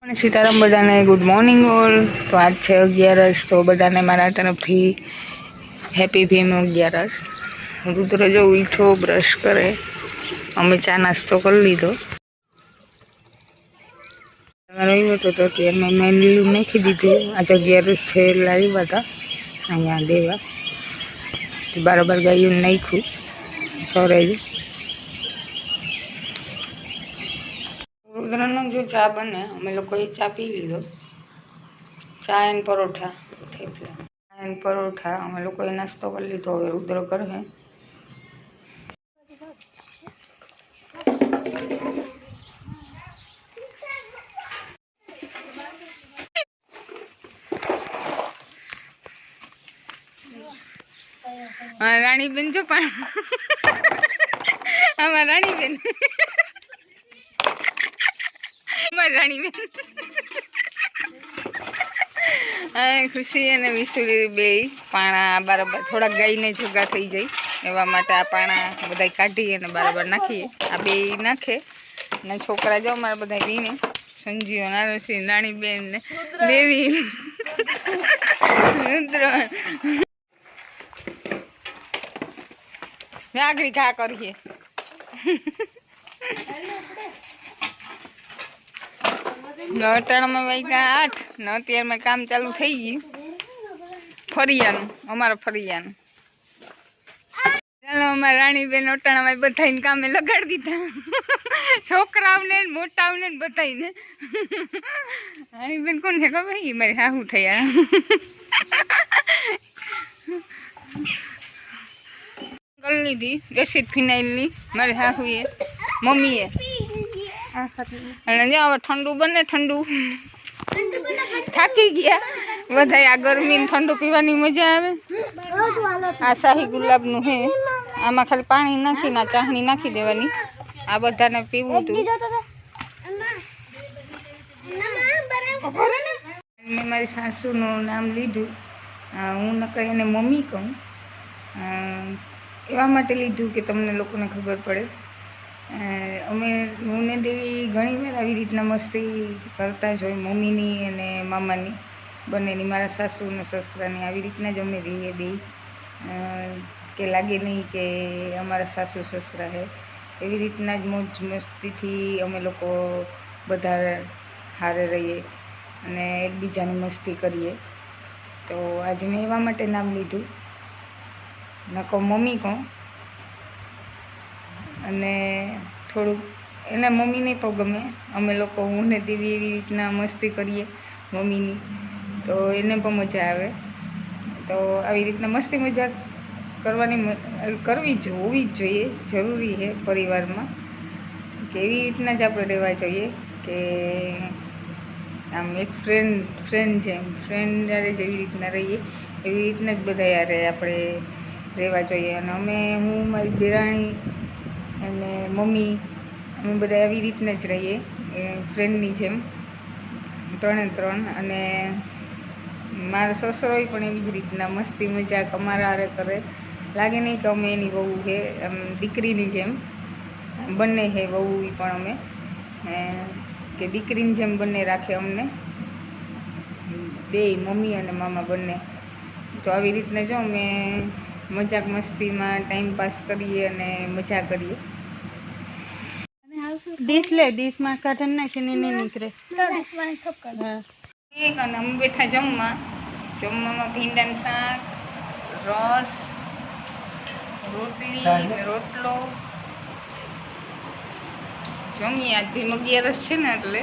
सीताराम बधाने good morning all. तो आज है 11 तो बधाने मारा तरफथी हैप्पी भीम 11। रुद्र जो उठो ब्रश करे, अमे चा नास्तो कर लीधो। रविवार तो त्यार में मैं लीलू नाखी दीधुं। आज 11 है लाव्या था अहींया देवा, बराबर गायु नाख्युं चोराई। रुद्रनो जो चा बने अमे लोकोए चा पी लीधो। चा एन परोठा थेपला एन परोठा अमे लोकोए नास्तो कर लीधो। हवे रुद्र करे राणी बेन जो पण हमार राणी बेन राणी बेन खुशी ने विसुली बे पाणा बराबर थोड़ा गाई ने जगा थी जाए एवा माटे आ पाणा बधाई काढीए ने बराबर नाखीए। आ बे नाखे ने छोकरा जो मारा बधाई पीने संजीव नारसी राणी बेन ने देवी रुद्र आगड़ी घा करिए। अटाण में वाग्या 8 ने अत्यार में काम चालू थई गई फरियानु अमारा फरियानु। चलो अमार राणी बेन अटाणा में बधाईने कामे लगाड़ दीधा, छोकराओने मोटाओने बधाईने। राणी बेन कोण है खबर है मारी हाहू थया कर लीधी रसीद फिनाइल नी मारी हाहुए मम्मीए ठंडू बने ठंडू थाकी गया बधाई। आ गर्मी ठंडू पीवानी मजा आवे। आ शाही गुलाब नु है आमा खाली पानी नाखी ना चाहनी नाखी देवानी। आ बधाने पीवुं तू। मैं मारी सासू नु नाम लीधुं। हूँ नकर एने मम्मी कहूँ एवा माटे लीधुं के तमने लोकोने खबर पड़े। अमे हूँ ने देवी घणी वार आवी रीतना मस्ती करता ज होय मम्मीनी अने मामानी बनेनी मारा सासू ने ससरानी आवी रीतना ज अमे रहीए बे के लागे नहीं कि अमारा सासू ससरा है। एवी रीतना ज मोज मस्ती थी अमे लोको बधा हारे रहीए अने एकबीजानी मस्ती करीए। तो आज मैं एवा माटे नाम लीधुं नको मम्मी कहूँ अने थोड़ुं एना मम्मी ने पण गमे। अमे लोग हूँ ने देवी एवी रीतना मस्ती करीए मम्मीनी तो एने पण मजा आवे। तो आवी रीतना मस्ती मजा करवी होवी जोईए, जरूरी है परिवार में कि एवी रीतना ज आपणे रहेवा जोईए कि आम एक फ्रेंड जारे जेवी रीतना रहीए एवी रीतना ज बधा यारे आपणे रहेवा जोईए। अने अमे हूँ मारी देराणी अने मम्मी अमे बधा एवी रीतना ज रहीए फ्रेंडनी जेम त्रणेय त्रण। अने मारा ससरोय पण एवी ज रीतना मस्ती मजाक अमारा हारे करे। लागे नहीं कि अमे एनी वहू है दीकरीनी जेम बने है वहू पण अमे कि दीकरीनी जेम बने राखे अमने बे मम्मी अने मामा बने। तो आवी रीतना जो अमे मजाक मस्ती में टाइम पास करिए अने मजा करिए। डिश ले डिश में काढन नाखीने नहीं निकळे तो डिश में थप कर एक अने अमे बैठा जमवा में भींडाનું શાક रस रोटली ने रोटलो जमीए। आज भी 11 છે ને એટલે